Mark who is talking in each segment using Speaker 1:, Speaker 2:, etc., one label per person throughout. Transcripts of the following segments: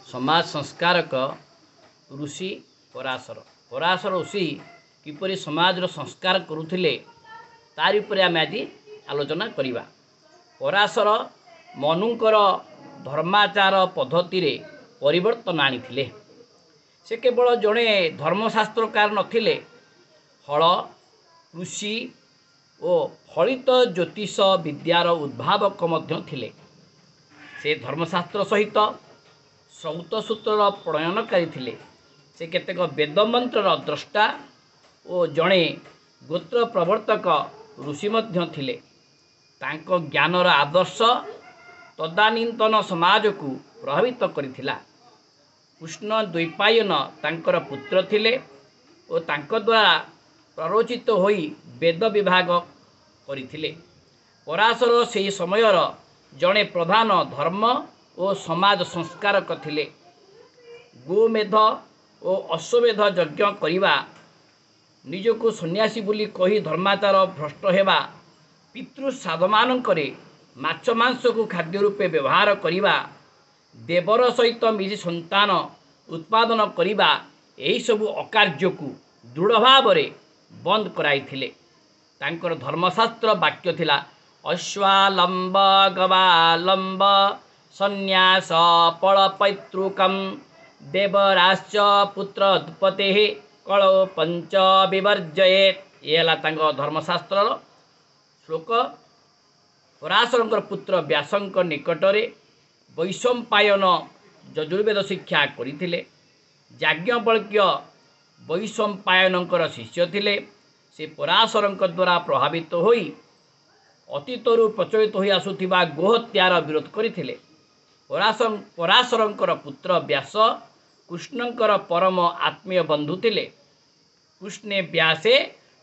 Speaker 1: समाज संस्कारक ऋषि पराशर पराशर ऋषि किपरि समाज संस्कार करुथिले तारि उपरे आमे आज आलोचना करिबा। पराशर मनुकर धर्माचार पद्धति रे परिवर्तन आनिथिले। से केवल जड़े धर्मशास्त्रकार नथिले, हल कृषि और फलित ज्योतिष विद्यार उद्भावक मध्य थिले। से धर्मशास्त्र सहित श्रौतसूत्र प्रणयनकारी थिले। से केतेक वेदमंत्र द्रष्टा और जड़े गोत्र प्रवर्तक ऋषि मध्य थिले। तांको ज्ञानर आदर्श तदानीन्तन समाज को प्रभावित करिथिला। कृष्ण द्वैपायन तांकर पुत्र थिले और तांको द्वारा प्ररोचित होई वेद विभाग करिथिले। पराशर से समयर जड़े प्रधान धर्म और समाज संस्कारक थिले। गोमेध और अश्वमेध यज्ञ करिबा, निजको सन्यासी बोली कही धर्माचार भ्रष्ट हेबा, पितृ साधमानंकरे माछ मांस को खाद्य रूपे व्यवहार करिबा, देवर सहित मिली संतान उत्पादन करिबा, एही सबु अकार्य को दृढ़ भाव रे बंद कराइथिले। तांकर धर्मशास्त्र वाक्य थिला, अश्वालंब गवालंब सन्यास पलपैतृकम देवराश्च पुत्र उत्पत्ति कलो पंच विवर्जयेत। ये धर्मशास्त्र श्लोक। पराशरंकर पुत्र व्यासंक निकटरे वैशंपायन यजुर्वेद शिक्षा करिथिले। याज्ञवल्क्य वैशंपायनंकर शिष्य थिले। से पराशरंक द्वारा प्रभावित होई अतीतरु प्रचलित होई आसुथिबा गोहत्यार विरोध करिथिले। पराशरंकर पुत्र व्यास कृष्णंकर परम आत्मीय बंधु थिले। कृष्णे व्यासे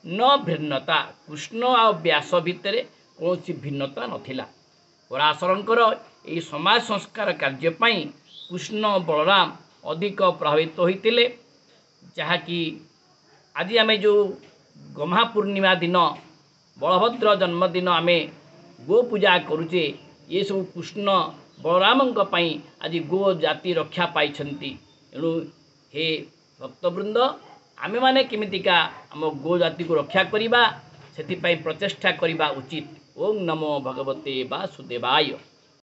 Speaker 1: न भिन्नता, कृष्ण और व्यास भितर कौन भिन्नता नथिला। पराशरंकर यही समाज संस्कार कार्य पाई कृष्ण बलराम अधिक प्रभावित होइतिले। जहाँकि आज आमे जो गम्हा पूर्णिमा दिन बलभद्र जन्मदिन आमे गो पूजा करुचे, ये सब कृष्ण बलरामंक पाई आज गो जाति रक्षा पाइछन्ति। एणु हे भक्तवृंद, आमे माने केमितिका आम गो जाति को रक्षा करिबा, सेति पाई प्रचेष्टा करिबा उचित। ओम नमो भगवते वासुदेवाय।